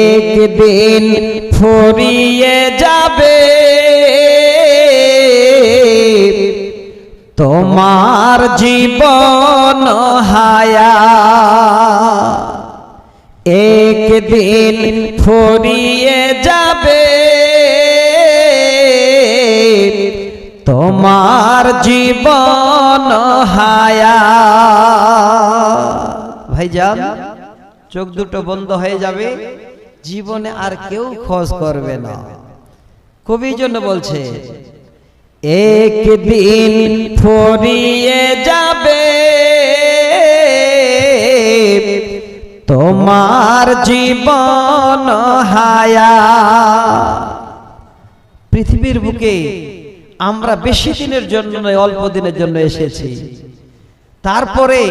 একদিন ফুরিয়ে যাবে তোমার জীবন হায়া, একদিন ফুরিয়ে যাবে তোমার জীবন হায়া। ভাইজান, চোখ দুটো বন্ধ হয়ে যাবে, জীবনে আর কেউ খোঁজ করবে না। কবি জন্য বলছে, একদিন ফুরিয়ে যাবে তোমার জীবন হায়া। পৃথিবীর বুকে আমরা বেশি দিনের জন্য নয়, অল্প দিনের জন্য এসেছি। তারপরে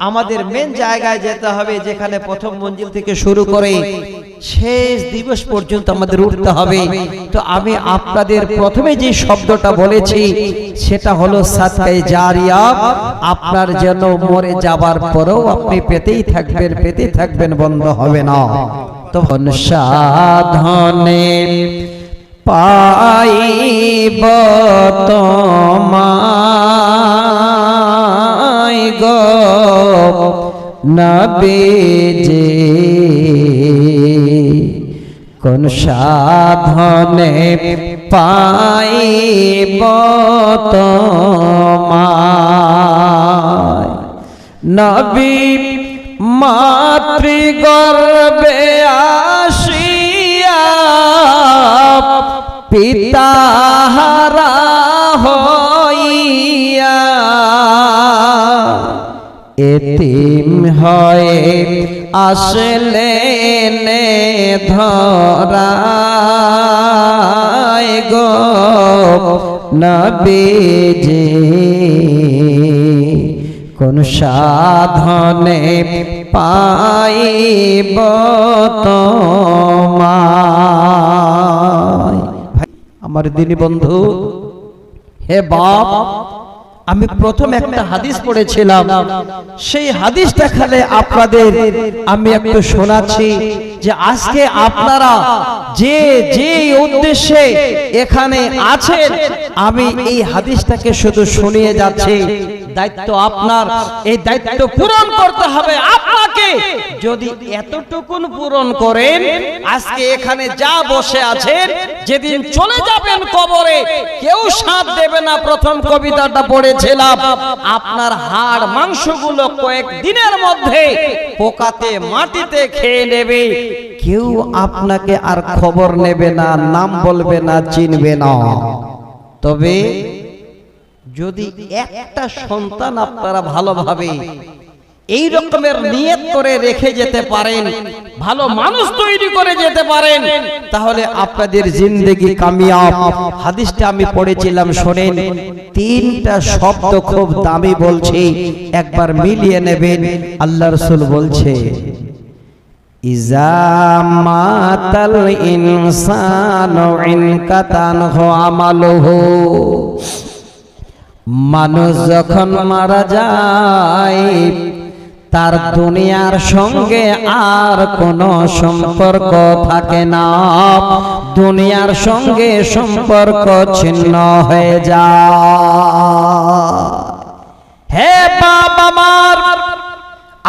আমাদের মেন জায়গায় যেতে হবে, যেখানে প্রথম মঞ্জিল থেকে শুরু করে শেষ দিবস পর্যন্ত আমাদের উঠতে হবে। তো আমি আপনাদের প্রথমে যে শব্দটা বলেছি সেটা হলো সাদকায়ে জারিয়া। আপনার যেন মরে যাবার পরেও আপনি পেতেই থাকবেন, বন্ধ হবে না। তো সাধনে পাইব তোমায় গো নবীজি, কোন সাধনে পাইব তোমায় নবী, মাতৃগর্ভে আসিয়া পিতাহারা হইয়া এতিম হয়ে আসলেন ধরায় গো নবীজি, কোন সাধনে পাইব তোমায়। আমার দিনী বন্ধু, হে বাপ, আমি প্রথম একটা হাদিস পড়েছিলাম, সেই হাদিসটা খালে আপনাদের আমি একটু শোনাচ্ছি যে আজকে আপনারা যে যে উদ্দেশ্যে এখানে আছেন, আমি এই হাদিসটাকে শুধু শুনিয়ে যাচ্ছি। দায়িত্ব আপনার, এই দায়িত্ব পূরণ করতে হবে আপনাকে। যদি এতটুকুন পূরণ করেন, আজকে এখানে যা বসে আছেন, যেদিন চলে যাবেন কবরে কেউ সাথ দেবে না। প্রথম কবিতাটা পড়েছিলাম, আপনার হাড় মাংসগুলো কয়েক দিনের মধ্যে পোকাতে মাটিতে খেয়ে নেবে। কেউ আপনাকে আর খবর নেবে না, নাম বলবে না, চিনবে না। তবে যদি একটা সন্তান আপনারা ভালোভাবে এই রকমের নিয়ত করে রেখে যেতে পারেন, ভালো মানুষ তৈরি করে যেতে পারেন, তাহলে আপনাদের জিন্দেগি কামিয়াব। হাদিসটা আমি পড়েছিলাম, শোনেন। তিনটা শব্দ খুব দামি বলছি, একবার মিলিয়ে নেবেন। আল্লাহ রাসূল বলছে, ইজা মাতাল ইনসানু ইনকাতানহু আমালুহু, মানুষ যখন মারা যায় তার দুনিয়ার সঙ্গে আর কোনো সম্পর্ক থাকে না, দুনিয়ার সঙ্গে সম্পর্ক ছিন্ন হয়ে যায়। হে বাবা আমার,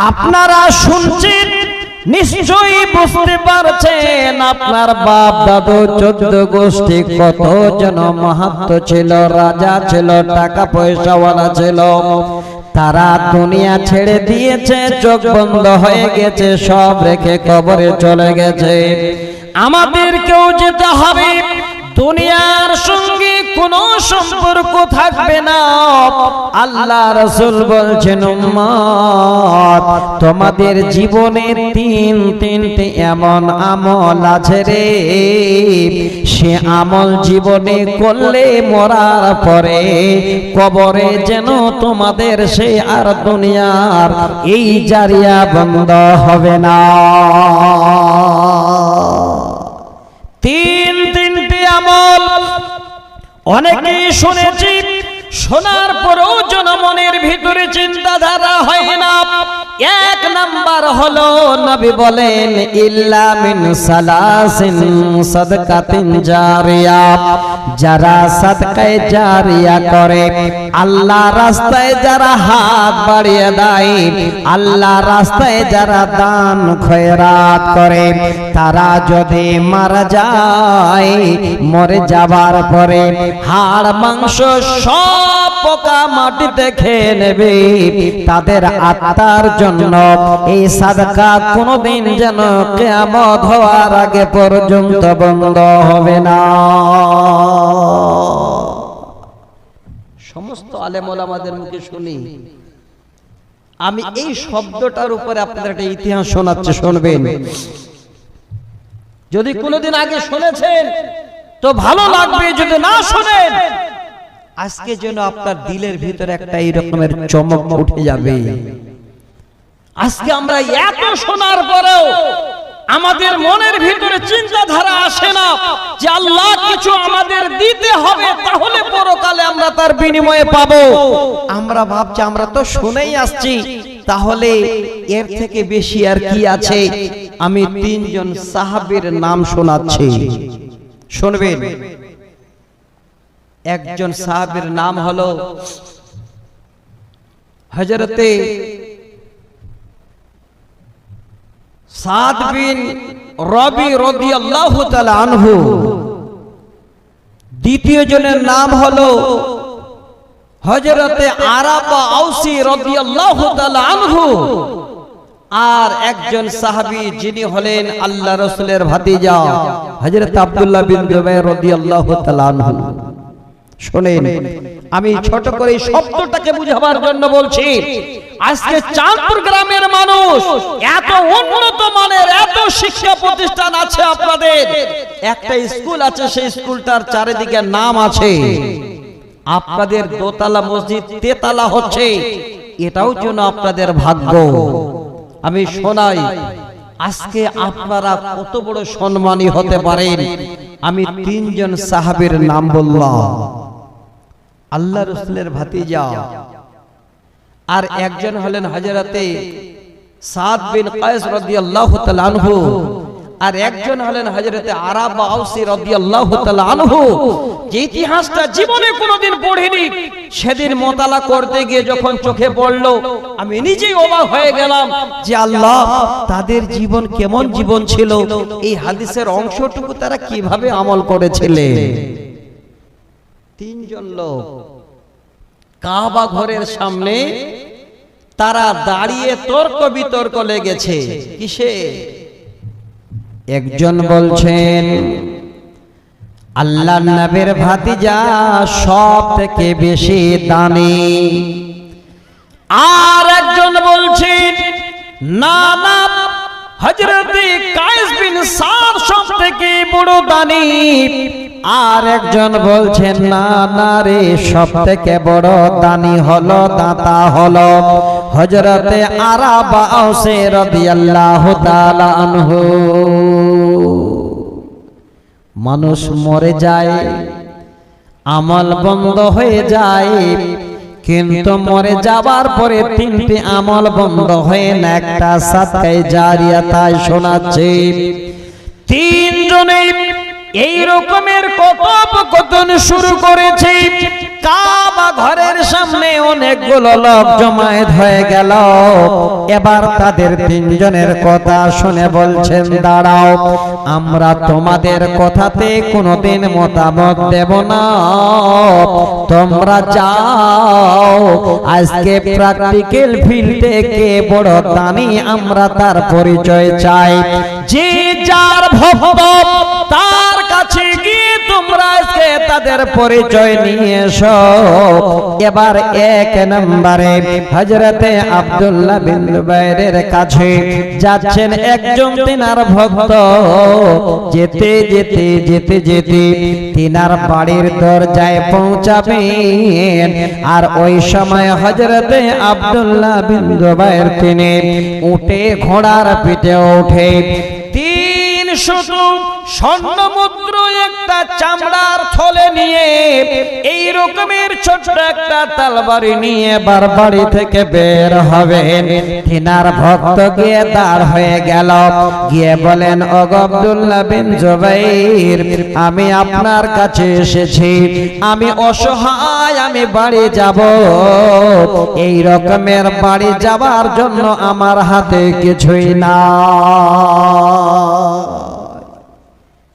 আপনারা শুনছেন, নিশ্চয়ই বুঝতে পারছেন আপনার বাপ দাদু 14 গোষ্ঠী কত জন মাহাত্ম ছিল, রাজা ছিল, টাকা পয়সাওয়ালা ছিল। তারা দুনিয়া ছেড়ে দিয়েছে, চোখ বন্ধ হয়ে গেছে, সব রেখে কবরে চলে গেছে। আমাদেরকেও যেতে হবে, দুনিয়ার সঙ্গে কোনো সম্পর্ক থাকবে না। আল্লাহ রাসূল বলছেন, উম্মত, তোমাদের জীবনে তিনটি এমন আমল আছে রে, সে আমল জীবনে করলে মরার পরে কবরে যেন তোমাদের সে আর দুনিয়ার এই জারিয়া বন্ধ হবে না। তিনটি আমল অনেকেই শুনেছি, শোনার পরেও জনমনের ভিতরে চিন্তাধারা হয় না। এক নাম্বার হলো নবী বলেন ইল্লা মিন সালাসিন সাদকাতিন জারিয়া, যারা সাদকায়ে জারিয়া করে, আল্লাহ রাস্তায় যারা হাত বাড়িয়ে দেয়, আল্লাহ রাস্তায় যারা দান খয়রাত করে, তারা যদি মারা যায়, মরে যাবার পরে হাড় মাংস সব পোকা মাটিতে খেয়ে নেবে, তাদের আত্মার জন্য এই সাদকা কোনদিন যেন কিয়ামত হওয়ার আগে পর্যন্ত বন্ধ হবে না। সমস্ত আলেম ওলামাদের মুখে শুনি। আমি এই শব্দটার উপরে আপনাদের একটা ইতিহাস শোনাচ্ছি, শুনবেন। যদি কোনোদিন আগে শুনেছেন তো ভালো লাগবে, যদি না শুনেন আজকে যেন আপনার দিলের ভিতরে একটা এই রকমের চমক উঠে যাবে। আজকে আমরা এত শোনার পরেও আমাদের মনের ভিতরে চিন্তাধারা আসে না যে আল্লাহ কিছু আমাদের দিতে হবে, তাহলে পরকালে আমরা তার বিনিময়ে পাবো। আমরা ভাবছি আমরা তো শুনেই আসছি, তাহলে এর থেকে বেশি আর কি আছে। আমি তিনজন সাহাবীর নাম শোনাচ্ছি, শুনবেন। একজন সাহাবীর নাম হলো হযরতে সাদ বিন রবি রাদিয়াল্লাহু তাআলা আনহু। দ্বিতীয় জনের নাম হলো হযরতে আরাবা আউসি রাদিয়াল্লাহু তাআলা আনহু। আর একজন সাহাবী যিনি হলেন আল্লাহ রাসূলের ভাতিজা হযরত আব্দুল্লাহ বিন জুবাইর রাদিয়াল্লাহু তাআলা আনহু। শুনেন, আমি ছোট করে এই শব্দটাকে বুঝাবার জন্য বলছি। আজকে চাঁদপুর গ্রামের মানুষ এত উন্নত মানের এত শিক্ষা প্রতিষ্ঠান আছে, আপনাদের একটা স্কুল আছে, সেই স্কুলটার চারিদিকে নাম আছে। আপনাদের দোতলা মসজিদ তেতলা হচ্ছে, এটাও যেন আপনাদের ভাগ্য। আমি শোনাই, আজকে আপনারা কত বড় সম্মানী হতে পারেন। আমি তিনজন সাহাবীর নাম বললাম, আল্লাহ রাসূলের ভাতিজা, আর একজন হলেন হযরতে সাদ বিন কায়েস রাদিয়াল্লাহু তাআলা আনহু, আর একজন হলেন হযরতে আরাবা আউসি রাদিয়াল্লাহু তাআলা আনহু। যে ইতিহাসটা জীবনে কোনোদিন পড়িনি, সেদিন মোতালা করতে গিয়ে যখন চোখে পড়লো, আমি নিজেই অবাক হয়ে গেলাম যে আল্লাহ, তাদের জীবন কেমন জীবন ছিল, এই হাদিসের অংশটুকু তারা কিভাবে আমল করেছিলেন। তিনজন লোক কাবা ঘরের সামনে তারা দাঁড়িয়ে তর্ক বিতর্ক লেগেছে। কিসে? একজন বলছেন আল্লাহর নবীর ভাতিজা সব থেকে বেশি দানি, আর একজন বলছেন না না, হযরতে কায়েস বিন সাদ সব থেকে বড় দানি, আর একজন বলছেন না না রে, সব থেকে বড় দানি হলো দাতা হলো হযরতে আরাবা আউসি রাদিয়াল্লাহু তাআলা আনহু। মানুষ মরে যায়, আমল বন্ধ হয়ে যায়, কিন্তু মরে যাবার পরে তিনটি আমল বন্ধ হয় না, একটা সাদকায়ে জারিয়া। তাই শোনাচ্ছে তিনজনে এই রকমের কথোপকথন শুরু করেছে। কাবা ঘরের সামনে অনেকগুলো লোক জমায়েত হয়ে গেল। এবার তাদের তিনজনের কথা শুনে বলছেন, দাঁড়াও, আমরা তোমাদের কথাতে কোনোদিন মতামত দেব না, তোমরা যাও, আজকে প্র্যাকটিক্যাল ফিল্ডে কে বড় দানি আমরা তার পরিচয় চাই। যে যার ভক্ত তার কাছে গিয়ে তোমরা আজকে তাদের পরিচয় নিয়ে এসো। এবার এক নম্বরে হযরতে আব্দুল্লাহ বিন জুবাইরের কাছে যাচ্ছেন একজন তিনার ভক্ত। যেতে যেতে যেতে যেতে তিনার বাড়ির দরজায় পৌঁছাবেন, আর ওই সময় হযরতে আব্দুল্লাহ বিন জুবাইর তিনি উঠে ঘোড়ার পিঠে ওঠে 300 স্বর্ণ মুদ্রা একটা চামড়ার থলে নিয়ে এই রকমের ছোট একটা তরবারি নিয়ে বাড়ি থেকে বের হবেন। তিনার ভক্ত গিয়ে দাঁড় হয়ে গেল, গিয়ে বলেন, ও আব্দুল্লাহ বিন জুবাইর, আমি আপনার কাছে এসেছি, আমি অসহায়, আমি বাড়ি যাব, এই রকমের বাড়ি যাবার জন্য আমার হাতে কিছুই না।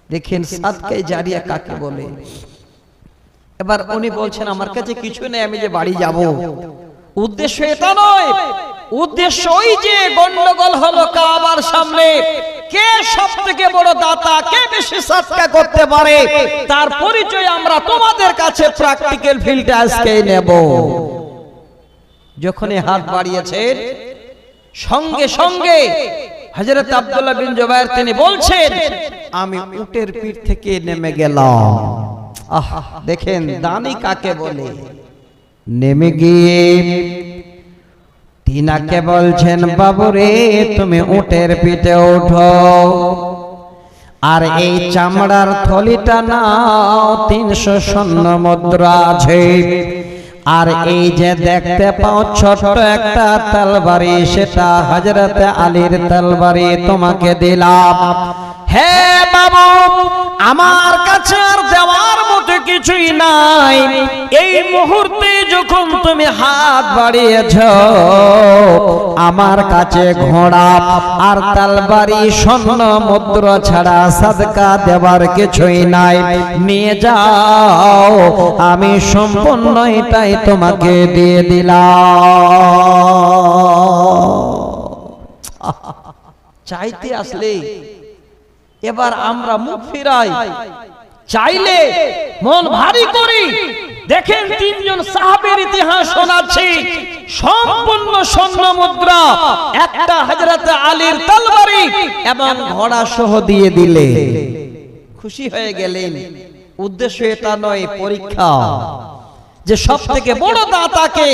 দেখেন সাদকা জারিয়া কাকে বলে। এবার উনি বলছেন আমার কাছে কিছু নেই, আমি যে বাড়ি যাব। উদ্দেশ্য এটা নয়, উদ্দেশ্য ওই যে গন্ডগোল হলো কাবার সামনে, কে সবথেকে বড় দাতা, কে বেশি সাদকা করতে পারে, তার পরিচয় আমরা তোমাদের কাছে প্র্যাকটিক্যাল ফিল্ডে আজকে নেব। যখনই হাত বাড়িয়েছেন সঙ্গে সঙ্গে হযরত আব্দুল্লাহ বিন জুবাইর তিনি বলছেন, আমি উটের পিঠ থেকে নেমে গেলাম। আহ, দেখেন দানি কাকে বলে। নেমে গিয়ে তিনাকে বলছেন, বাবুরে তুমি উটের পিঠে ওঠো, আর এই চামড়ার থলিটা নাও, 300 স্বর্ণ মুদ্রা আছে, আর এই যে দেখতে পাও ছোট একটা তরবারি, সেটা হযরত আলীর তরবারি, তোমাকে দিলাম। হে বাবু, আমার কাছে আর দেওয়ার মতো কিছুই নাই। এই মুহূর্তে যখন তুমি হাত বাড়িয়েছো, আমার কাছে ঘোড়া আর তরবারি স্বর্ণ মুদ্রা ছাড়া সাদকা দেওয়ার কিছুই নাই, নিয়ে যাও, আমি সম্পূর্ণ এটাই তোমাকে দিয়ে দিলাম। চাইতে আসলে এবার আমরা মুখ ফিরাই, চাইলে মন ভারী করি। দেখেন তিনজন সাহাবীর ইতিহাস শোনাচ্ছি, সম্পূর্ণ স্বর্ণ মুদ্রা, একটা হযরত আলীর তরবারি এবং ঘোড়া সহ দিয়ে দিলে খুশি হয়ে গেলেন। উদ্দেশ্য এটা নয়, পরীক্ষা যে সব থেকে বড় দাতাকে।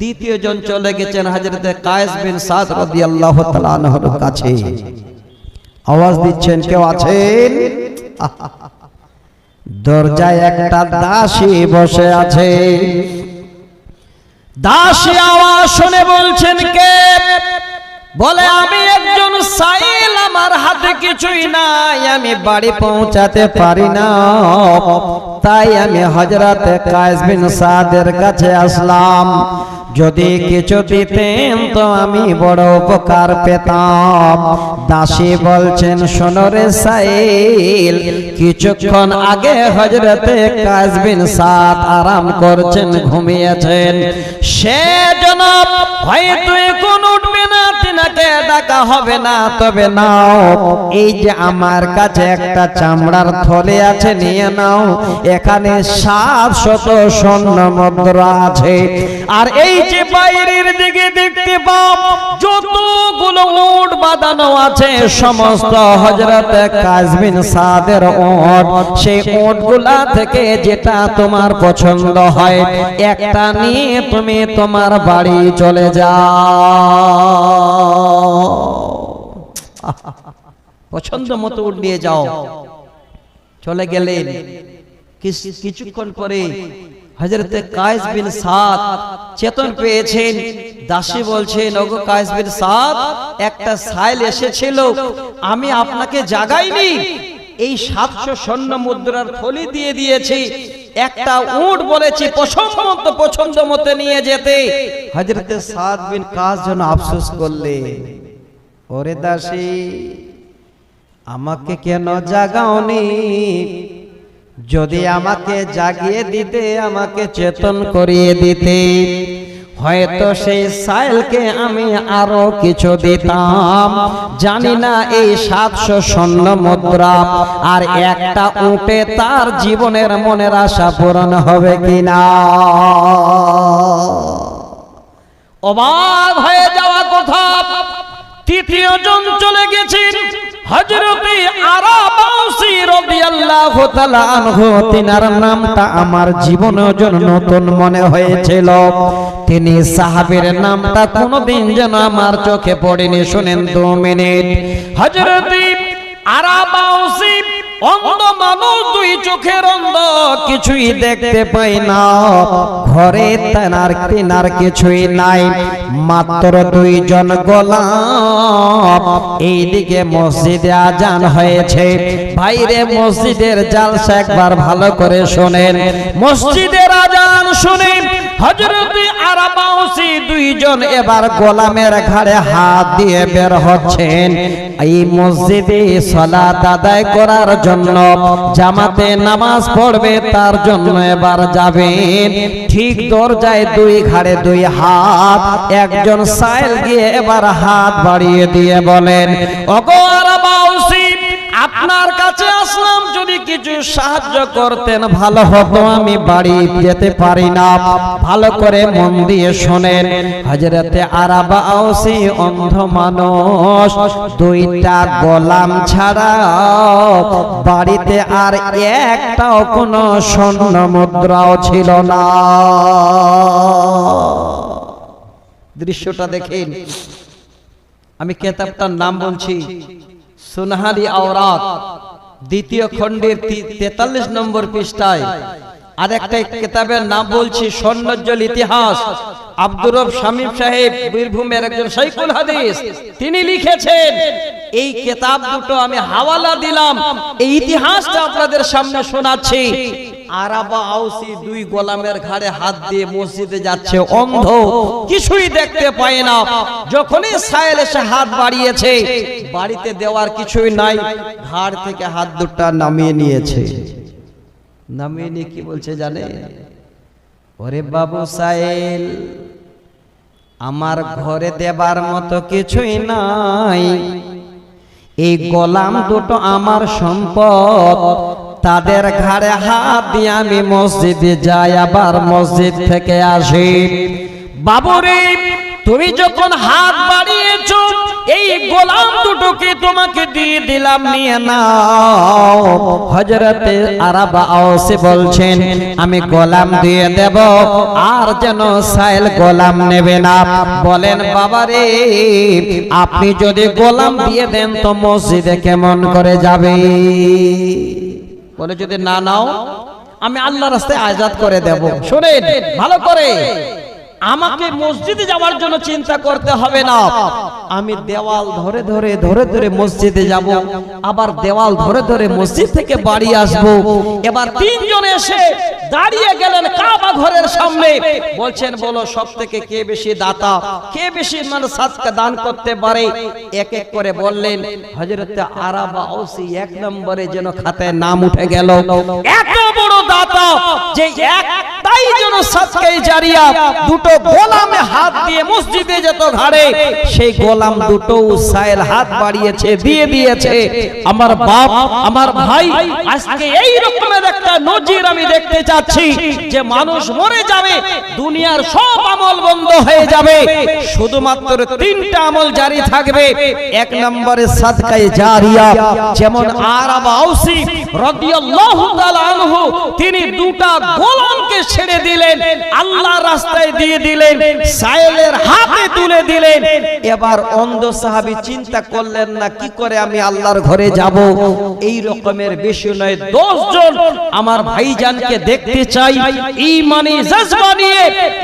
দ্বিতীয় জন চলে গেছেন হযরত কায়েস বিন সাদ রাদিয়াল্লাহু তাআলা আনহুর কাছে। আওয়াজ দিচ্ছেন, কেউ আছেন? দরজায় একটা দাসী বসে আছে। দাসী আওয়াজ শুনে বলছেন, কে? বলে, আমি একজন সাইল, আমার হাতে কিছুই নাই, আমি বাড়ি পৌঁছাতে পারি না, তাই আমি হযরত কায়েস বিন সাদের কাছে আসলাম, যদি কিছু দিতেন তো আমি বড় উপকার পেতাম। দাসী বলছেন, শোনো রে সাইল, কিছুক্ষণ আগে হযরত কায়েস বিন সাদ আরাম করছেন, ঘুমিয়েছেন, সে জনাব হয়তো এখন উঠবে না, তিনাকে ডাকা হবে না, তবে নাও, এই যে আমার কাছে একটা চামড়ার থলে আছে, নিয়ে নাও, এখানে 700 স্বর্ণ মুদ্রা আছে, আর এই যে বাইরের দিকে দেখতে পাও যতগুলো উট বাঁধানো আছে, সমস্ত হযরত কায়েস বিন সাদের উট, সেই উটগুলা থেকে যেটা তোমার পছন্দ হয় একটা নিয়ে তুমি তোমার বাড়ি চলে যাও। পছন্দ মতো উট নিয়ে যাও। চলে গেলেন। কিছুক্ষণ পরে হযরত কায়েস বিন সাদ চেতন পেয়েছেন। দাসী বলছেন, ওগো কায়েস বিন সাদ, একটা সাইল এসেছিল, আমি আপনাকে জাগাইনি, এই 700 স্বর্ণ মুদ্রার থলি দিয়ে দিয়েছি, একটা উট বলেছি পছন্দ মতো নিয়ে যেতে। হযরত সাদ বিন কায়েস যেন আফসোস করলেন, ওরে দাসী, আমাকে কেন জাগাওনি? যদি আমাকে জাগিয়ে দিতে, আমাকে চেতন করিয়ে দিতে, হয়তো সেই সাইলকে আমি আরো কিছু দিতাম। জানি না এই 700 স্বর্ণ মুদ্রা আর একটা উটে তার জীবনের মনের আশা পূরণ হবে কিনা। অবাক হয়ে যাওয়া কথা। তৃতীয় জন চলে গেছেন হযরত আরাবাউসি রাদিয়াল্লাহু তাআলা আনহু। তিনার নামটা আমার জীবনের জন্য নতুন মনে হয়েছিল। তিনি সাহাবীর নামটা কোনোদিন যেন আমার চোখে পড়েনি। শুনেন 2 মিনিট। হযরত আরাবাউসি দুই চোখের অন্ধ, কিছুই দেখতে পাই না, ঘরে তেনার কিছুই নাই, মাত্র দুইজন গোলাম। এইদিকে মসজিদে আজান হয়েছে। বাইরে মসজিদের জালসা একবার ভালো করে শোনেন। মসজিদের আজান শুনে হযরত আরাবা আউসী দুইজন এবার গোলামের ঘাড়ে হাত দিয়ে বের হচ্ছেন এই মসজিদে সালাত আদায় করার জন্য, জামাতে নামাজ পড়বে তার জন্য এবার যাবেন। ঠিক দরজায় দুই ঘাড়ে দুই হাত, একজন সাইল গিয়ে এবার হাত বাড়িয়ে দিয়ে বলেন, ওগো আরাবা আউসী, আপনার কাছে আসলাম, যদি কিছু সাহায্য করতেন ভালো হতো, আমি বাড়ি যেতে পারি না। ভালো করে মন দিয়ে শোনেন। হযরতে আরাবা আউসী অন্ধ মানুষ, দুইটা গোলাম ছাড়া বাড়িতে আর একটাও কোনো স্বর্ণ মুদ্রাও ছিল না। দৃশ্যটা দেখেন। আমি কিতাবটার নাম বলছি সুনহারি আওরাত, দ্বিতীয় খণ্ডের 43 নম্বর পৃষ্ঠায়। আর একটা কিতাবের নাম বলছি স্বর্ণোজ্জ্বল ইতিহাস। আব্দুর রব শামীম সাহেব বীরভূমের একজন শাইখুল হাদিস, তিনি লিখেছেন। এই কিতাব দুটো আমি হাওয়ালা দিলাম, এই ইতিহাসটা আপনাদের সামনে শোনাচ্ছি। আরাবা আউসী দুই গোলামের ঘাড়ে হাত দিয়ে মসজিদে যাচ্ছে, অন্ধ, কিছুই দেখতে পায় না। যখনই সায়েল এসে হাত বাড়িয়েছে, বাড়িতে দেওয়ার কিছুই নাই, ঘাড় থেকে হাত দুটো নামিয়ে নিয়েছে। নামিয়ে নিয়ে কি বলছে জানে? ওরে বাবু সায়েল, আমার ঘরে দেবার মতো কিছুই নাই, এই গোলাম দুটো আমার সম্পদ, তাদের ঘাড়ে হাত দিয়ে আমি মসজিদে যাই, আবার মসজিদ থেকে আসি। বাবুরে, তুমি যখন হাত বাড়িয়েছো, এই গোলাম দুটোকে তোমাকে দিয়ে দিলাম, নিয়ে নাও। হযরতে আরাবা আউসী বলছেন, আমি গোলাম দিয়ে দেব, আর যেন সাইল গোলাম নেবে না। বলেন, বাবারে, আপনি যদি গোলাম দিয়ে দেন তো মসজিদে কেমন করে যাবে? বলে, যদি না নাও আমি আল্লাহর রাস্তায় আজাদ করে দেব। শুনেন ভালো করে, আমাকে মসজিদে যাওয়ার জন্য চিন্তা করতে হবে না। আমি দেওয়াল ধরে ধরে ধরে ধরে মসজিদে যাব, আবার দেওয়াল ধরে ধরে মসজিদ থেকে বাড়ি আসব। এবার তিনজন এসে দাঁড়িয়ে গেলেন কাবা ঘরের সামনে। বলছেন, বলো সব থেকে কে বেশি দাতা, কে বেশি মানে সাদকা দান করতে পারে? এক এক করে বললেন। হযরত আরাবা আউসী এক নম্বরে যেন খাতায় নাম উঠে গেল। এত বড় দাতা যে একটাই যেন সাদকায়ে জারিয়া দুটো গোলামে হাত দিয়ে মসজিদে যেত ঘাড়ে, সেই গোলাম দুটো সায়েল হাত বাড়িয়েছে, দিয়ে দিয়েছে। আমার বাপ, আমার ভাই, আজকে এই রকমের একটা নজির আমি দেখতে চাচ্ছি যে মানুষ মরে যাবে, দুনিয়ার সব আমল বন্ধ হয়ে যাবে, শুধুমাত্র তিনটা আমল জারি থাকবে। এক নম্বরে সাদকায়ে জারিয়া, যেমন আরাবা আউসী রাদিয়াল্লাহু তাআলা আনহু, তিনি দুটা গোলামকে ছেড়ে দিলেন, আল্লাহর রাস্তায় দিয়ে দিলেন, সায়েলের হাতে তুলে দিলেন। এবার অন্ধ সাহাবী চিন্তা করলেন না, কি করে আমি আল্লাহর ঘরে যাব? এই রকমের বেশি নয় 10 জন আমার ভাইজানকে দেখতে চাই, ঈমানি জজবা নিয়ে,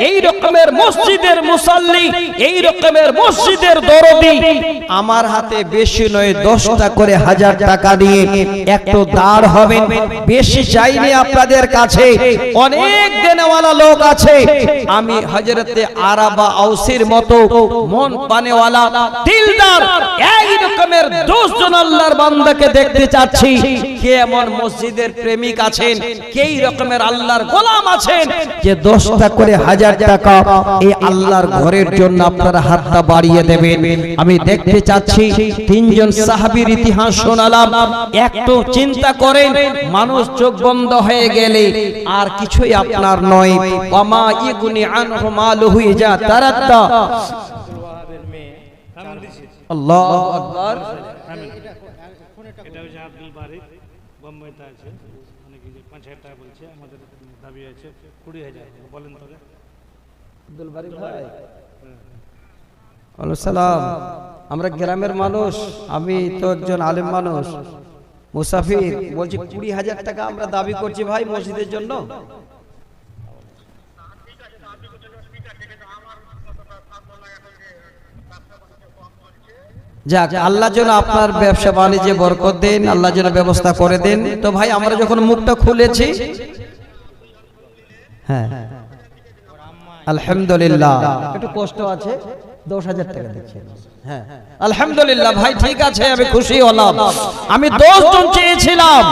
এই রকমের মসজিদের মুসাল্লি, এই রকমের মসজিদের দরদি, আমার হাতে বেশি নয় 10টা করে 1000 টাকা নিয়ে একটু দাঁড় হবেন। বেশি চাইনি আপনাদের কাছে, অনেক দেনেওয়ালা লোক আছে। আমি হযরতে আরাবা আউসীর মতো মন পানেওয়ালা, দিলদার, এই রকমের 10 জন আল্লাহর বান্দাকে দেখতে চাচ্ছি। কে এমন মসজিদের প্রেমিক আছেন, কে এই রকমের আল্লাহর গোলাম আছেন যে 10টা করে 1000 টাকা এই আল্লাহর ঘরের জন্য আপনারা হাতটা বাড়িয়ে দেবেন? আমি দেখতে চাচ্ছি। তিনজন সাহাবীর ইতিহাস শোনালাম, একটু চিন্তা করেন, মানুষ চোখ বন্ধ হয়ে গেলে আর কিছুই আপনার নয়। ওয়ামা ইগুনি আনহু মালুহু ইজা তারাদ্দা। আল্লাহু আকবার। এটা হচ্ছে আব্দুল বারিক, বোম্বেতে আছে, অনেকে 5,000 টাকা বলছে, আমাদের দাবি আছে 20,000। বলেন তবে আব্দুল বারিক ভাই, ওয়ালাইকুম সালাম। আমরা গ্রামের মানুষ, আমি তো একজন আলেম মানুষ, মুসাফির বলছি 20,000 টাকা আমরা দাবি করছি ভাই মসজিদের জন্য। যাক, আল্লাহ যেন আপনার ব্যবসা বাণিজ্যে বরকত দেন, আল্লাহ যেন ব্যবস্থা করে দেন। তো ভাই আমরা যখন মুখটা খুলেছি, হ্যাঁ আলহামদুলিল্লাহ, একটু কষ্ট আছে, 10,000 টাকা দিচ্ছি। হ্যাঁ আলহামদুলিল্লাহ ভাই, ঠিক আছে, আমি খুশি হলাম। আমি 10 জন চেয়েছিলাম,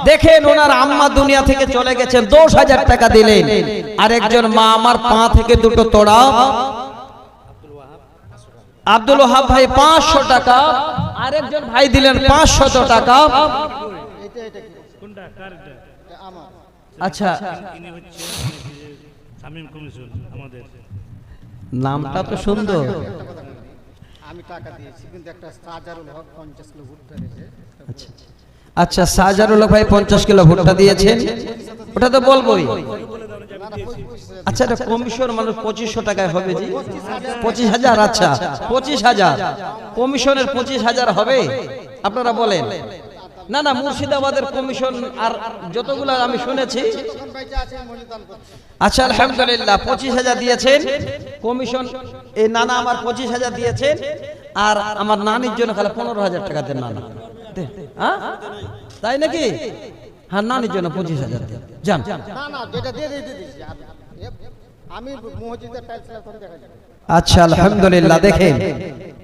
দেখেন ওনার আম্মা দুনিয়া থেকে চলে গেছেন, 10,000 টাকা দিলেন। আর একজন মা আমার পা থেকে দুটো তোড়া, আব্দুল ওয়াহাব ভাই 500 টাকা, আরেকজন ভাই দিলেন 500 টাকা। কোনটা কার এটা? আমার আচ্ছা, ইনি হচ্ছে শামীম কমিশন আমাদের। নামটা তো সুন্দর। আমি টাকা দিয়েছি, কিন্তু একটা সাজারুল হক 50 কিলো ভুট্টা দিয়েছে। আচ্ছা আচ্ছা, শাহজারুল ভাই 50 কিলো ভুট্টা দিয়েছেন, ওটা তো বলবোই। আচ্ছা, এটা কমিশন মানে 2500 টাকায় হবে জি? 25,000। আচ্ছা 25,000 কমিশনের 25,000 হবে, আপনারা বলেন। না না, মুর্শিদাবাদের কমিশন আর যতগুলো আমি শুনেছি। তখন বাইচা আছে মনিদান করছে। আচ্ছা আলহামদুলিল্লাহ, 25,000 দিয়েছেন কমিশন। এই নানা আমার 25,000 দিয়েছেন, আর আমার নানির জন্য খালি 15,000 টাকা দেন নানা। হ্যাঁ তাই নাকি? হ্যাঁ, নানির জন্য 25,000 দেন, যান। না না, যেটা দিয়ে দিয়েছি আমি মসজিদের টাইলস এখন দেখা যাবে। আচ্ছা আলহামদুলিল্লাহ, দেখেন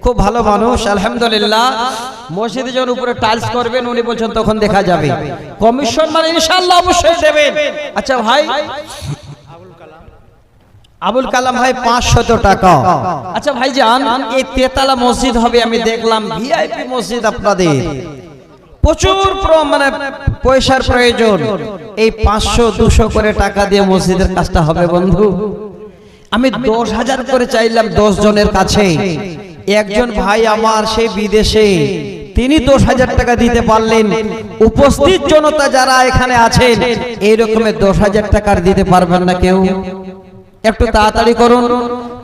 খুব ভালো মানুষ আলহামদুলিল্লাহ। মসজিদে যখন উপরে টাইলস করবেন উনি বলছেন তখন দেখা যাবে। কমিশন মানে ইনশাআল্লাহ অবশ্যই দেবেন। আচ্ছা ভাই আবুল কালাম ভাই 500 টাকা। আচ্ছা ভাই জান, এই তেতালা মসজিদ হবে আমি দেখলাম, ভিআইপি মসজিদ আপনাদের, প্রচুর মানে পয়সার প্রয়োজন। এই 500-200 করে টাকা দিয়ে মসজিদের কাজটা হবে বন্ধু। আমি 10,000 করে চাইলাম 10 জনের কাছে। একজন ভাই আমার সেই বিদেশে, তিনি 10,000 টাকা দিতে পারলেন। উপস্থিত জনতা যারা এখানে আছেন, এই রকমের 10,000 টাকার দিতে পারবেন না কেউ? একটু তাড়াতাড়ি করুন।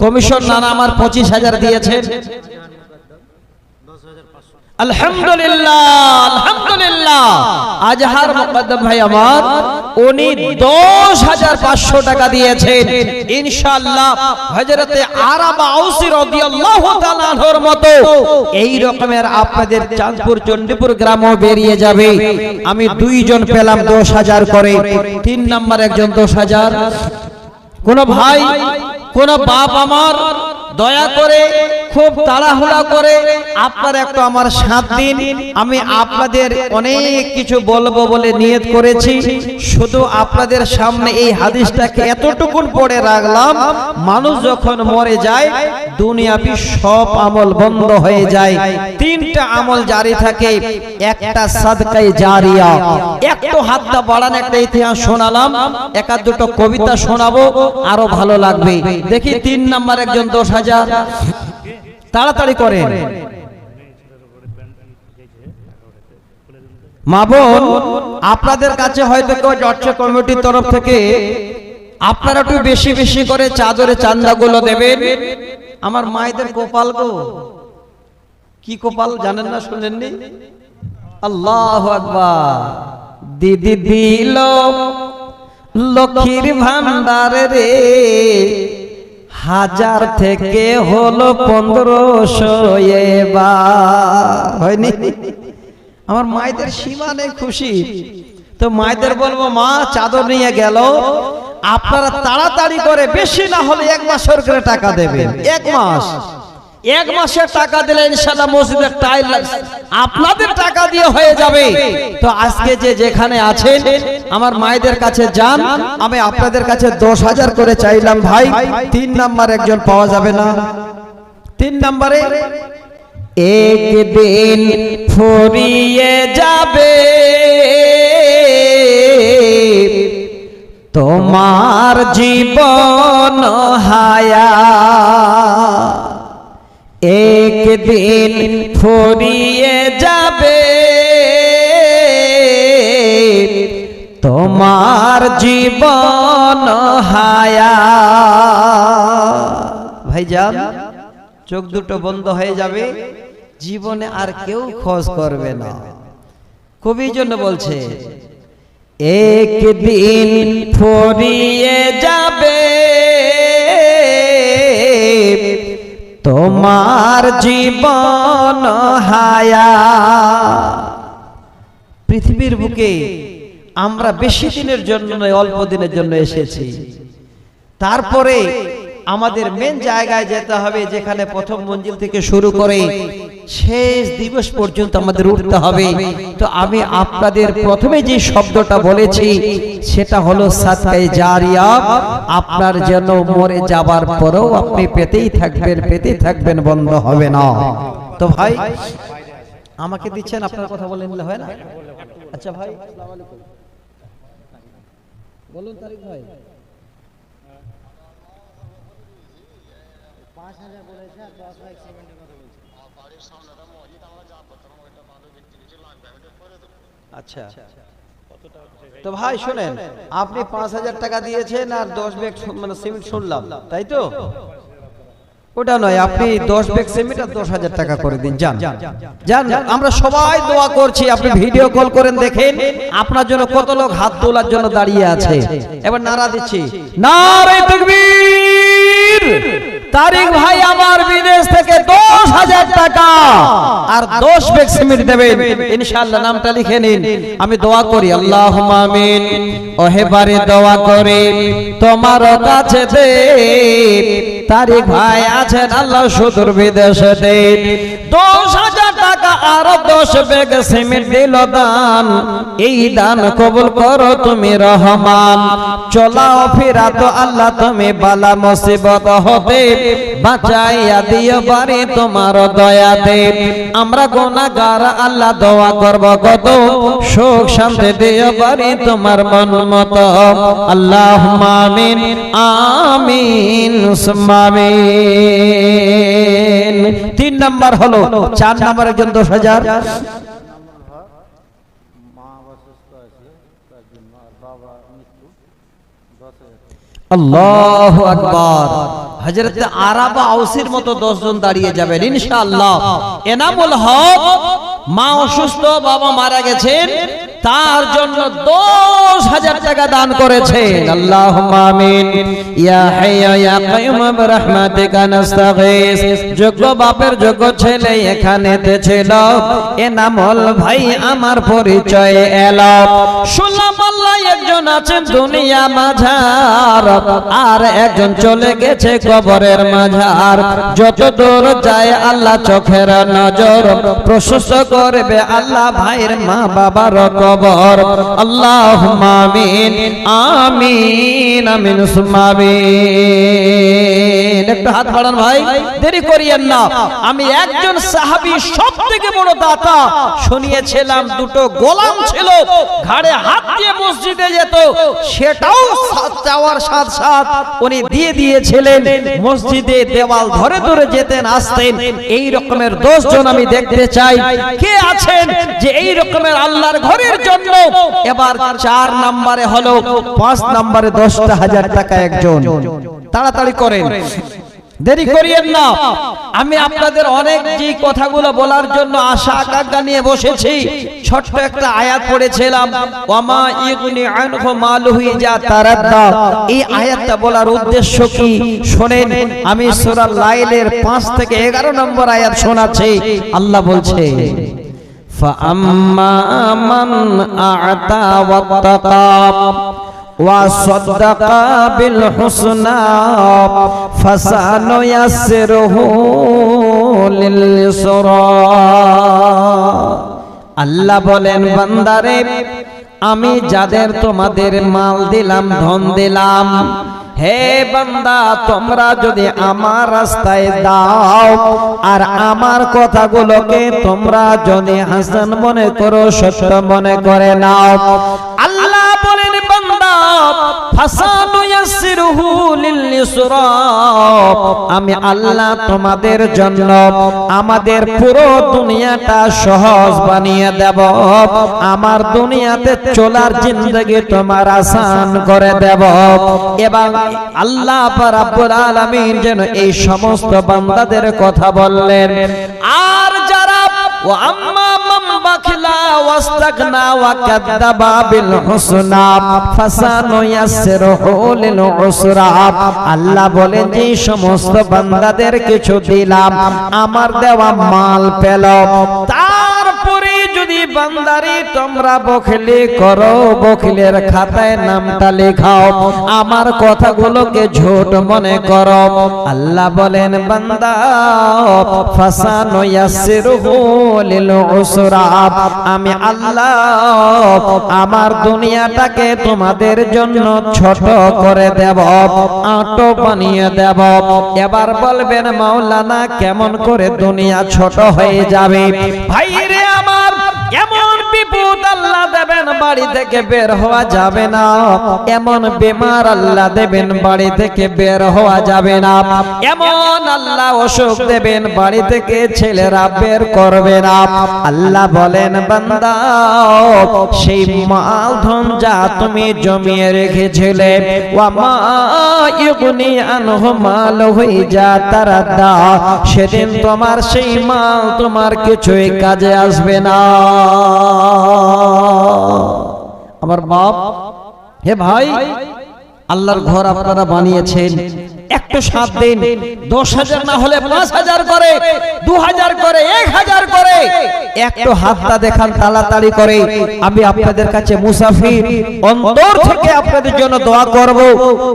কমিশন নানা আমার 25,000 দিয়েছেন। আলহামদুলিল্লাহ আলহামদুলিল্লাহ। আজহার মুকদ্দম ভাই আমার, উনি 10,500 টাকা দিয়েছেন। ইনশাআল্লাহ হযরতে আরাবা আউসী রাদিয়াল্লাহু তাআলা আনহুর মতো এই রকমের আপনাদের চাঁদপুর চণ্ডীপুর গ্রামও বেরিয়ে যাবে। আমি 2 জন পেলাম 10,000 করে। 3 নাম্বার একজন 10,000। কোন ভাই, কোন বাপ আমার দয়া করে খুব তাড়াহুড়া করে আপনার একটু আমার 7 দিন, আমি আপনাদের অনেক কিছু বলবো বলে নিয়ত করেছি। শুধু আপনাদের সামনে এই হাদিসটাকে এতটুকুন পড়ে রাখলাম, মানুষ যখন মরে যায় দুনিয়াবি সব আমল বন্ধ হয়ে যায়, 3টা আমল জারি থাকে। একটা সাদকায়ে জারিয়া। একটু হাতটা বাড়ান, একটা ইতিহাস শোনালাম, একা দুটো কবিতা শোনাবো, আরো ভালো লাগবে। দেখি 3 নাম্বার একজন 10,000, তাড়াতাড়ি করেন। মা বোন, আপনাদের কাছে হয়তো কেউ জর্জ কমিটির তরফ থেকে আপনারা একটু বেশি বেশি করে চাদরে চান্দাগুলো দেবেন। আমার মায়েদের কপাল গো, কি কপাল জানেন না, শুনেননি? আল্লাহু আকবার। দিদি দিল লক্ষ্মীর ভান্ডার রে, 1000 থেকে হলো 1500 এবার, হয়নি? আমার মায়েদের সীমা নেই খুশি। তো মায়েদের বলবো, মা চাদর নিয়ে গেল, আপনারা তাড়াতাড়ি করে, বেশি না হলে 1 মাসের করে টাকা দেবেন। 1 মাসের টাকা দিলে ইনশাআল্লাহ মসজিদের টাইল আপনাদের টাকা দিয়ে হয়ে যাবে। তো আজকে যে যেখানে আছেন আমার মায়েদের কাছে যান, আমি আপনাদের কাছে 10,000 করে চাইলাম ভাই। 3 নাম্বার একজন পাওয়া যাবে না? 3 নাম্বারে, একদিন ফুরিয়ে যাবে তোমার জীবন হায়া, একদিন ফুরিয়ে যাবে তোমার জীবন হায়া। ভাইজান, চোখ দুটো বন্ধ হয়ে যাবে, জীবনে আর কেউ খোঁজ করবে না। কবির জন্য বলছে, একদিন ফুরিয়ে যাবে তোমার জীবন হায়া। পৃথিবীর বুকে আমরা বেশি দিনের জন্য নয়, অল্প দিনের জন্য এসেছি। তারপরে আমাদের মেন জায়গায় যেতে হবে, যেখানে প্রথম মঞ্জিল থেকে শুরু করে শেষ দিবস পর্যন্ত আমাদের উঠতে হবে। তো আমি আপনাদের প্রথমে যে শব্দটা বলেছি সেটা হলো সাদকায়ে জারিয়া। আপনার যেন মরে যাবার পরেও আপনি পেতেই থাকবেন, বন্ধ হবে না। তো ভাই আমাকে দিচ্ছেন, আপনার কথা বলে নিলে হয় না? আচ্ছা ভাই বলুন তারিক ভাই। 5000 বলেছে আর 10 লাখ সিমেন্টের কথা বলছে। আচ্ছা তো ভাই শুনেন, আপনি 5000 টাকা দিয়েছেন আর 10 ব্যাগ মানে সিমেন্ট শুনলাম, তাই তো? ওটা নয়, আপনি 10 ব্যাগ সিমেন্ট আর 10,000 টাকা করে দিন। যান যান, আমরা সবাই দোয়া করছি। আপনি ভিডিও কল করেন, দেখেন আপনার জন্য কত লোক হাত তোলার জন্য দাঁড়িয়ে আছে। এবার নারা দিচ্ছি, নারে তাকবীর। তারিক ভাই আমার বিদেশ থেকে 10,000 টাকা আর 10 ব্যাগ সিমেন্ট দেবেন ইনশাআল্লাহ। নামটা লিখে নিন, আমি দোয়া করি। আল্লাহুম্মা আমিন। ওহেবারে দোয়া করে তোমার কাছে দে। তারিক ভাই আছেন আল্লাহ সুদূর বিদেশে দে 10,000 টাকা আর 10 ব্যাগ সিমেন্ট দিল দান। এই দান কবুল করো তুমি রহমান। চলাও ফিরা তো আল্লাহ তুমি বালা মুসিবত হতে বাঁচাইয়া দিও বারে তোমার দয়া দে। আমরা গুনাহগার আল্লাহ দোয়া করব কত, সুখ শান্তি দিও বারে তোমার মন মতো। আল্লাহুম্মা আমিন আমিন সুম্মা আমিন। 3 নাম্বার হলো, 4 নাম্বার একজন 10,000। মা অসুস্থ আছে তার জন্য, আর বাবা মৃত্যু 10,000। আল্লাহু আকবার। হযরত আরাবা আউসির মতো 10 জন দাঁড়িয়ে যাবেন ইনশাআল্লাহ। এনামুল হক মা অসুস্থ, বাবা মারা গেছেন, তার জন্য 10,000 টাকা দান করেছেন। আল্লাহুম্মা আমিন। ইয়া হাইয়্যু ইয়া কাইয়্যুম বিরহমাতিকা নাস্তাগীস। যোগ্য বাপের যোগ্য ছেলে এখানেতে ছিল, এনামুল ভাই আমার পরিচয় এলো। শুনলাম আল্লাহ একজন আছেন দুনিয়া মাঝার, আর একজন চলে গেছে কবরের মাঝার। যত দূর যায় আল্লাহ চোখের নজর, প্রশস্ত করবে আল্লাহ ভাইয়ের মা বাবার কবর। আল্লাহুম্মা আমিন আমিন আমিন সুম্মা আমিন। একটু হাত বাড়ান ভাই, দেরি করিয়েন না। আমি একজন সাহাবী সবথেকে বড় দাতা শুনিয়েছিলাম, দুটো গোলাম ছিল, ঘাড়ে হাত দিয়ে মসজিদে যেত, সেটাও চাওয়ার সাথে সাথে উনি দিয়ে দিয়েছিলেন। মসজিদে দেওয়াল ধরে ধরে যেতেন আসতেন। এই রকমের 10 জন আমি দেখতে চাই, কে আছেন যে এই রকমের আল্লাহর ঘরের জন্য। এবার 4 নম্বরে হলো, 5 নম্বরে 10,000 টাকা একজন। তাড়াতাড়ি করেন, দেরি করিয়েন না। আমি আপনাদের অনেক যে কথাগুলো বলার জন্য আশা আকাঙ্ক্ষা নিয়ে বসেছি। ছোট্ট একটা আয়াত পড়েছিলাম, ওয়ামা ইগনি আনহু মালুহু ইজা তারাদ্দা। এই আয়াতটা বলার উদ্দেশ্য কি শুনেন। আমি সূরা লাইলের 5 থেকে 11 নম্বর আয়াত শোনাচ্ছি। আল্লাহ বলছে, فأما من أعطى واتقى وصدق بالحسنى فسنيسره لليسرى। আল্লাহ বলেন, বান্দারে আমি যাদের তোমাদের মাল দিলাম, ধন দিলাম, হে বান্দা তোমরা যদি আমার রাস্তায় দাও আর আমার কথাগুলোকে তোমরা যদি হাসান মনে করো, সত্য মনে করে নাও, আল্লাহ বলেন বান্দা ফাসানুয়াসসিরুহু লিল-ইসরা। আমি আল্লাহ তোমাদের জন্য আমাদের পুরো দুনিয়াটা সহজ বানিয়ে দেব। আমার দুনিয়াতে চলার জিন্দেগি তোমার আসান করে দেব। এবং আল্লাহ রাব্বুল আলামিন যেন এই সমস্ত বান্দাদের কথা বললেন। আর যারা ওয়া আম্মা মান বাখিলা ওয়াস্তাগনা ওয়া কাযাবা বিল হুসনা ফাসানুয়াসসিরুহু লিল উসরা। আল্লাহ বলেন যে সমস্ত বান্দাদের কিছু দিলাম, আমার দেওয়া মাল পেল, তারপরে যদি বান্দারি তোমরা বখলি করো, বখলের খাতায় নামটা লেখাও, আমার কথাগুলোকে ঝুট মনে করো, আল্লাহ বলেন বান্দা ফাসানুয়াসসিরুহু লিল উসরা, আমি আল্লাহ আমার দুনিয়াটাকে তোমাদের জন্য ছোট করে দেব, আটো বানিয়ে দেব। এবার বলবেন মাওলানা কেমন করে দুনিয়া ছোট হয়ে যাবে? ভাইরে আমার, এমন বিপদ আল্লাহ দেবেন বাড়ি থেকে বের হওয়া যাবে না, এমন বেমার আল্লাহ দেবেন বাড়ি থেকে বের হওয়া যাবে না, এমন আল্লাহ অসুখ দেবেন বাড়ি থেকে ছেলেরা বের করবে না। আল্লাহ বলেন বান্দা সেই মাল ধন যা তুমি জমিয়ে রেখেছিলে, ওয়া মা ইগনি আনহু মালহু ইজা তারাদা, সেদিন তোমার সেই মাল তোমার কিছুই কাজে আসবে না। আমার বাপ, হে ভাই, আল্লাহর ঘর আপনারা বানিয়েছেন, একটু সাথ দিন, 10,000 না হলে 5,000 করে, 2,000 করে, 1,000 করে, একটু হাতটা দেখান তাড়াতাড়ি করে। আমি আপনাদের কাছে মুসাফির, অন্তর থেকে আপনাদের জন্য দোয়া করব।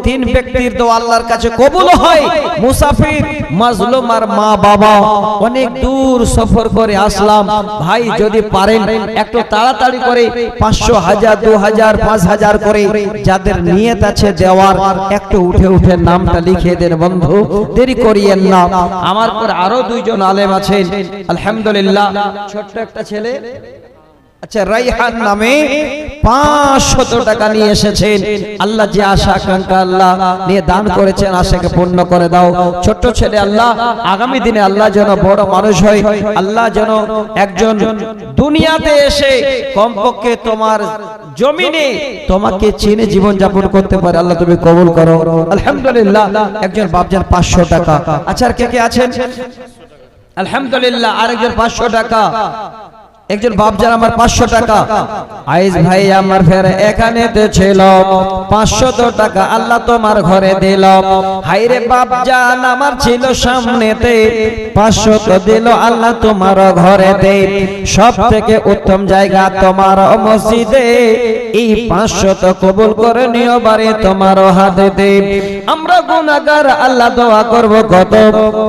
3 ব্যক্তির দোয়া আল্লাহর কাছে কবুল হয়। মুসাফির, মাজলুম আর মা বাবা, অনেক দূর সফর করে আসলাম, ভাই যদি পারেন একটু তাড়াতাড়ি করে 500, 1000, 2000, 5000 করে যাদের নিয়ত আছে দেওয়ার, একটু উঠে উঠে নামটা লিখে দেন বন্ধু, দেরি করিয়েন না। আমার পর আরো 2 জন আলেম আছেন, আলহামদুলিল্লাহ। ছোট্ট একটা ছেলে, আচ্ছা রাইহান নামে 500 টাকা নিয়ে এসেছেন। আল্লাহ যে আশা আকাঙ্ক্ষা আল্লাহ নিয়ে দান করেছেন, আশাকে পূর্ণ করে দাও। ছোট্ট ছেলে, আল্লাহ আগামী দিনে আল্লাহ যেন বড় মানুষ হয়, আল্লাহ যেন একজন দুনিয়াতে এসে কমপক্ষে তোমার জমিনে তোমাকে চিনে জীবন যাপন করতে পারে, আল্লাহ তুমি কবুল করো। আলহামদুলিল্লাহ। একজন বাপজান 500 টাকা। আচ্ছা আর কে কে আছেন? আলহামদুলিল্লাহ। আরেকজন 500 টাকা। একজন বাপজান আমার 500 টাকা। আইজ ভাই আমার ফের এখানে তে ছিল 500 টাকা, আল্লাহ তোমার ঘরে দিল। হাইরে বাপজান আমার ছিল সামনেতে, 500 তো দিল আল্লাহ তোমার ঘরে দে। সব থেকে উত্তম জায়গা তোমার মসজিদে, এই 500 তো কবুল করে নিও বারে তোমার হাতে দে। আমরা গুনাহগার, আল্লাহ দোয়া করব কত,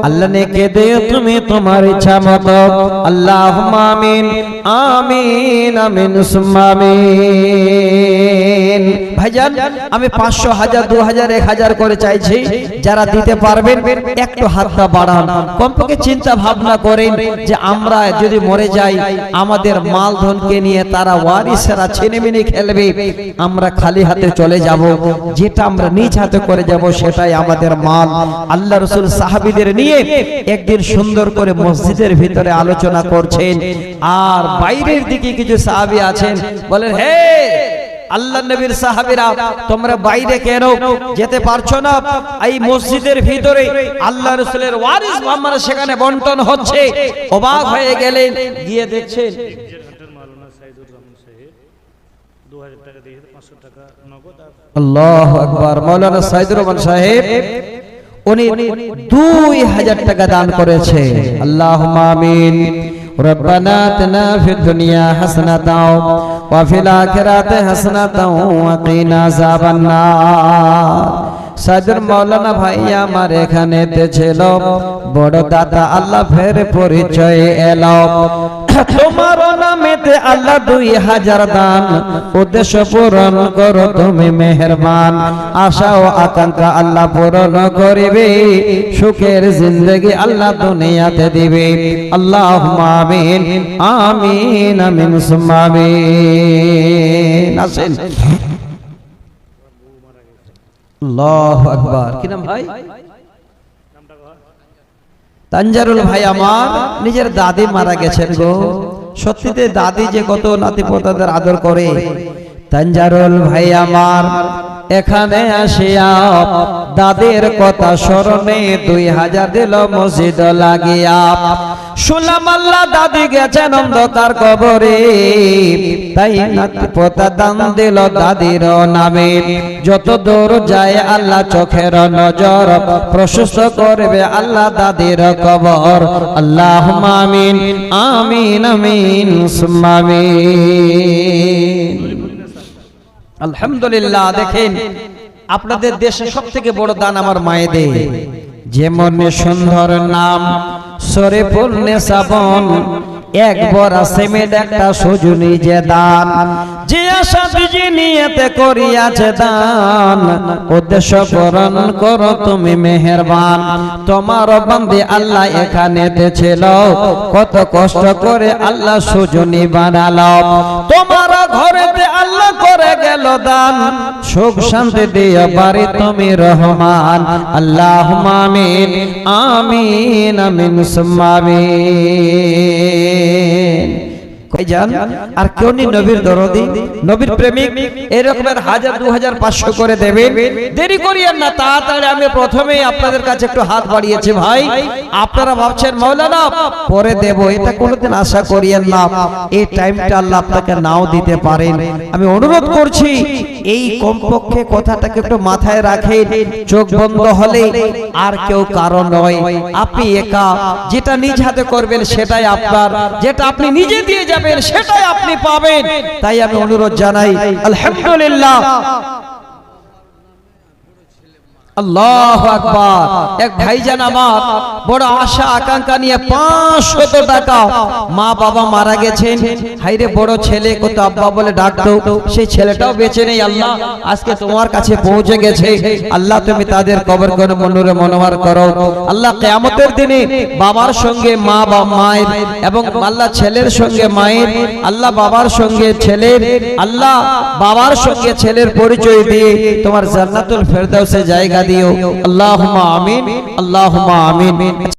আল্লাহ নেকে দিও তুমি তোমার ইচ্ছা মতো। আল্লাহুম্মা আমিন, আমিন, আমিন, সুম্মা আমিন। ভাইজান আমি 500, 1000, 2000, 1000 করে চাইছি, যারা দিতে পারবেন একটু হাতটা বাড়ান। কমপক্ষে চিন্তা ভাবনা করেন যে আমরা যদি মরে যাই, আমাদের মাল ধনকে নিয়ে তারা ওয়ারিসেরা ছিনিমিনি খেলবে, আমরা খালি হাতে চলে যাব। যেটা আমরা নিজ হাতে করে যাব সেটাই আমাদের মাল। আল্লাহ রাসূল সাহাবীদের নিয়ে একদিন সুন্দর করে মসজিদের ভিতরে আলোচনা করছেন, আর বাইরের দিকে কিছু সাহাবী আছেন, বলেন হে আল্লাহ নবীর সাহাবীরা, তোমরা বাইরে কেন যেতে পারছো না? এই মসজিদের ভিতরে আল্লাহ রাসূলের ওয়ারিস মুহাম্মদ সেখানে বন্টন হচ্ছে। অবাক হয়ে গেলেন, গিয়ে দেখছেন মাওলানা সাইদুর রহমান সাহেব 2000 টাকা দিয়ে 500 টাকা নগদ। আল্লাহু আকবার। মাওলানা সাইদুর রহমান সাহেব উনি 2000 টাকা দান করেছে। আল্লাহুম্মা আমিন। ربنا آتنا في الدنيا حسنة وفي الآخرة حسنة وقنا عذاب النار। সাইদুর মাওলানা ভাই আমার এখানে ছিল, বড় দাদা আল্লাহ ফের পরিচয় এলো। তোমার নামেতে আল্লাহ 2000 দান, উদ্দেশ্য পূরণ করো তুমি মেহেরবান। আশা ও আকাঙ্ক্ষা আল্লাহ পূরণ করিবে, সুখের জিন্দেগি আল্লাহ দুনিয়াতে দিবে। আল্লাহুম্মা আমিন, আমিন, আমিন, সুম্মা আমিন। আসেন। আল্লাহু আকবার। কি নাম ভাই? তানজারুল ভাই আমার নিজের দাদি মারা গেছেন গো। সত্যিতে দাদি যে কত নাতিপোতাদের আদর করে। তানজারুল ভাই আমার এখানে আসিয়া দাদের কথা স্মরণে 2000 দিল মসজিদ লাগিয়া। শুনলাম আল্লাহ দাদি গেছেন অন্ধকার কবরে, তাই নাতি পোতা দান দিল দাদির নামে। যত দূর যায় আল্লাহ চোখের নজর, প্রশস্ত করবে আল্লাহ দাদির কবর। আল্লাহুম্মা আমিন আমিন আমিন সুম্মা আমিন। আলহামদুলিল্লাহ। দেখেন আপনাদের দেশে সবথেকে বড় দান আমার মায়েদের। যেমন সুন্দর নাম শরীফুল নেসাবন, একবার সিমেন্ট একটা সুজুনি যে দান, যে আশা বিজি নিয়েতে করিয়াছে দান, উদ্দেশ্য পূরণ করো তুমি মেহেরবান। তোমার বান্দে আল্লাহ এখানেতে ছিল, কত কষ্ট করে আল্লাহ সুজুনি বানালো। তোমার ঘরেতে আল্লাহ করে গেল দান, সুখ শান্তি দিয়ে বাড়ি তুমি রহমান। আল্লাহুম্মা আমিন আমিন আমিন সুম্মা আমিন। আর কেউ নেই নবীর দরদি, নবীর প্রেমিক, এরকমের 1000 2000 500 করে দেবেন। দেরি করিয়েন না, তাড়াতাড়ি। আমি প্রথমেই আপনাদের কাছে একটু হাত বাড়িয়েছি ভাই। আপনারা ভাবছেন মাওলানা পরে দেব, এটা কোনোদিন আশা করিয়েন না। এই টাইমটা আল্লাহ আপনাকে নাও দিতে পারেন। আমি অনুরোধ করছি এই কমপক্ষে কথাটাকে একটু মাথায় রাখেন। চোখ বন্ধ হলে আর কেউ কারণ নয়, আপনি একা। যেটা নিজ হাতে করবেন সেটাই আপনার, যেটা আপনি নিজে দিয়ে যাবেন সেটাই আপনি পাবেন। তাই আমি অনুরোধ জানাই। আলহামদুলিল্লাহ, আল্লাহু আকবার। এক ভাইজান আমার বড় আশা আকাঙ্ক্ষা নিয়ে 500 টাকা, মা বাবা মারা গেছেন, হাইরে বড় ছেলে কত আব্বা বলে ডাকতো, সেই ছেলেটাও বেঁচে নেই। আল্লাহ আজকে তোমার কাছে পৌঁছে গেছে। আল্লাহ তুমি তাদের কবর করে মনুরে মনোয়ার করো। আল্লাহ কিয়ামতের দিনে বাবার সঙ্গে মা বা মায়ের, এবং আল্লাহ ছেলের সঙ্গে মায়ের, আল্লাহ বাবার সঙ্গে ছেলের, আল্লাহ বাবার সঙ্গে ছেলের পরিচয় দিয়ে তোমার জান্নাতুল ফেরদাউসে জায়গা দিও। আল্লাহুম্মা আমিন আল্লাহুম্মা আমিন।